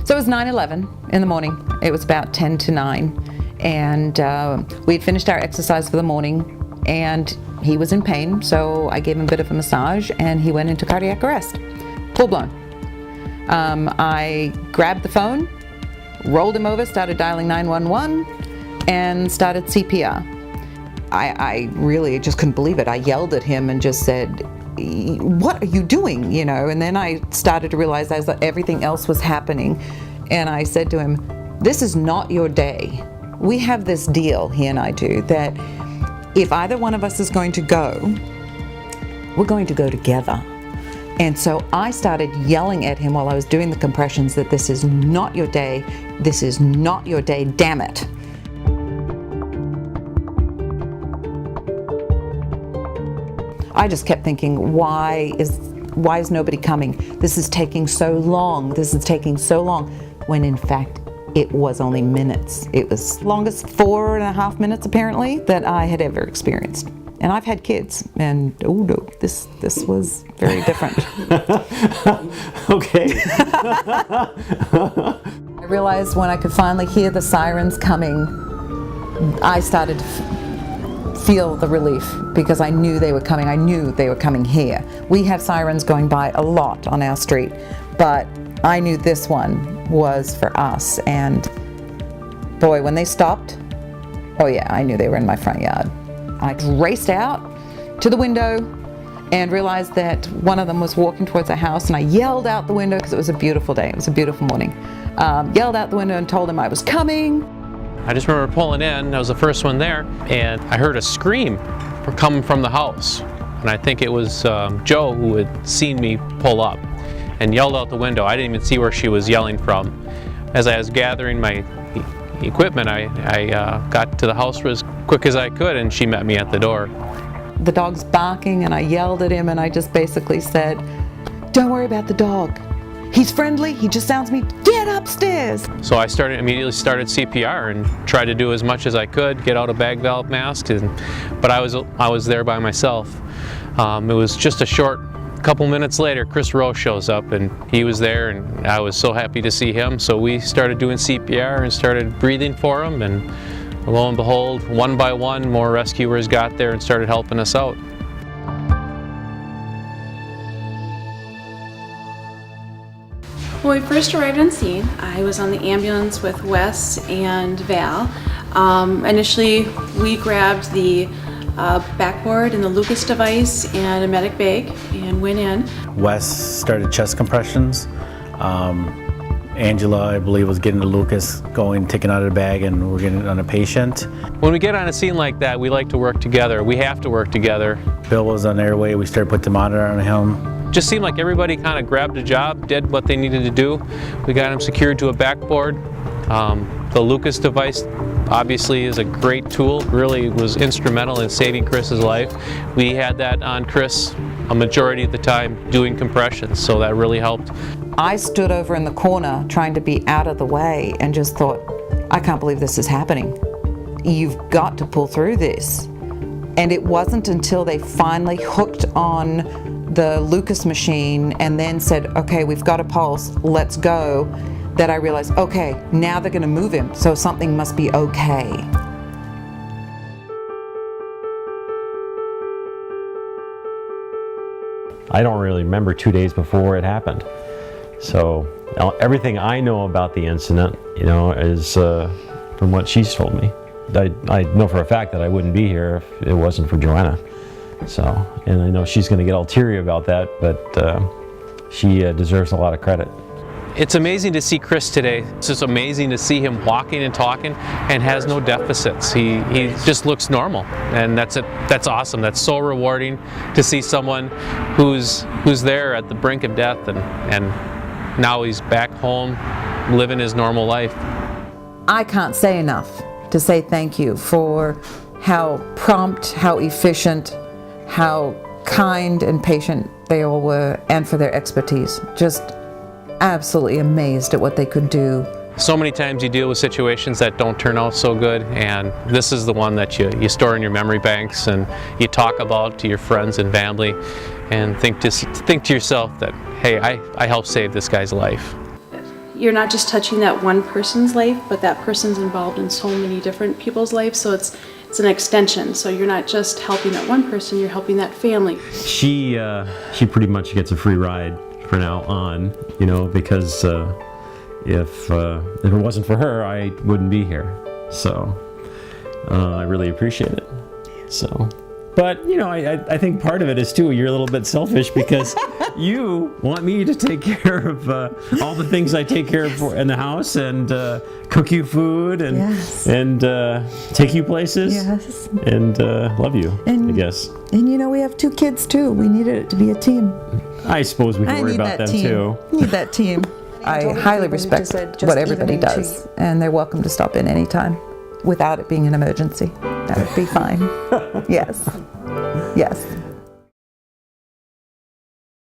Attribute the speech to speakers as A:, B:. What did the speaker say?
A: So it was 9:11 in the morning. It was about 10 to 9, and we'd finished our exercise for the morning, and he was in pain, so I gave him a bit of a massage, and he went into cardiac arrest, full blown. I grabbed the phone, rolled him over, started dialing 911, and started CPR. I really just couldn't believe it. I yelled at him and just said, "What are you doing?" You know, and then I started to realize as everything else was happening, and I said to him, "This is not your day. We have this deal," he and I do, that if either one of us is going to go, we're going to go together. And so I started yelling at him while I was doing the compressions that this is not your day. This is not your day, damn it. I just kept thinking, why is nobody coming? This is taking so long. This is taking so long. When in fact, it was only minutes. It was the longest 4.5 minutes apparently that I had ever experienced. And I've had kids, and oh no, this was very different.
B: Okay.
A: I realized when I could finally hear the sirens coming, I started to feel the relief because I knew they were coming. I knew they were coming here. We have sirens going by a lot on our street, but I knew this one was for us. And boy, when they stopped, oh yeah, I knew they were in my front yard. I raced out to the window and realized that one of them was walking towards a house, and I yelled out the window because it was a beautiful day. It was a beautiful morning. Yelled out the window and told him I was coming.
C: I just remember pulling in, I was the first one there, and I heard a scream coming from the house. And I think it was Jo who had seen me pull up and yelled out the window. I didn't even see where she was yelling from. As I was gathering my equipment, I got to the house as quick as I could, and she met me at the door.
A: The dog's barking, and I yelled at him, and I just basically said, "Don't worry about the dog. He's friendly, he just sounds me, get upstairs."
C: So I immediately started CPR and tried to do as much as I could, get out a bag valve mask, but I was there by myself. It was just a short couple minutes later, Chris Rowe shows up, and he was there, and I was so happy to see him. So we started doing CPR and started breathing for him, and lo and behold, one by one, more rescuers got there and started helping us out.
D: When we first arrived on scene, I was on the ambulance with Wes and Val. Initially, we grabbed the backboard and the Lucas device and a medic bag and went in.
B: Wes started chest compressions. Angela, I believe, was getting the Lucas going, taking out of the bag, and we're getting it on a patient.
C: When we get on a scene like that, we like to work together. We have to work together.
B: Bill was on airway. We started putting the monitor on him.
C: Just seemed like everybody kind of grabbed a job, did what they needed to do. We got him secured to a backboard. The Lucas device obviously is a great tool, really was instrumental in saving Chris's life. We had that on Chris a majority of the time doing compressions, so that really helped.
A: I stood over in the corner trying to be out of the way and just thought, I can't believe this is happening. You've got to pull through this. And it wasn't until they finally hooked on the Lucas machine and then said, okay, we've got a pulse, let's go, that I realized, okay, now they're going to move him, so something must be okay.
E: I don't really remember 2 days before it happened. So everything I know about the incident, is from what she's told me. I know for a fact that I wouldn't be here if it wasn't for Joanna. So, and I know she's going to get all teary about that, but she deserves a lot of credit.
C: It's amazing to see Chris today. It's just amazing to see him walking and talking and has no deficits. He just looks normal, and that's awesome. That's so rewarding to see someone who's there at the brink of death and now he's back home living his normal life.
A: I can't say enough to say thank you for how prompt, how efficient, how kind and patient they all were, and for their expertise. Just absolutely amazed at what they could do.
C: So many times you deal with situations that don't turn out so good, and this is the one that you store in your memory banks and you talk about to your friends and family, and think to yourself that, hey, I helped save this guy's life.
D: you're not just touching that one person's life, but that person's involved in so many different people's lives. So it's an extension. So you're not just helping that one person, you're helping that family.
E: She pretty much gets a free ride for now on, you know, because if it wasn't for her, I wouldn't be here. So I really appreciate it. So, but you know, I think part of it is too, you're a little bit selfish because you want me to take care of all the things I take care of in the house and cook you food and
F: Yes.
E: and take you places.
F: Yes.
E: And love you,
F: And-
E: I guess.
F: And you know, we have 2 kids too. We needed it to be a team.
E: I suppose we can
F: I
E: worry
F: need
E: about
F: that
E: them
F: team.
E: too.
F: Need that team.
A: I
F: told
A: highly
F: people, you
A: respect
F: just said, just
A: what everybody
F: evening
A: does,
F: treat.
A: and they're welcome to stop in anytime without it being an emergency. That would be fine. Yes. Yes.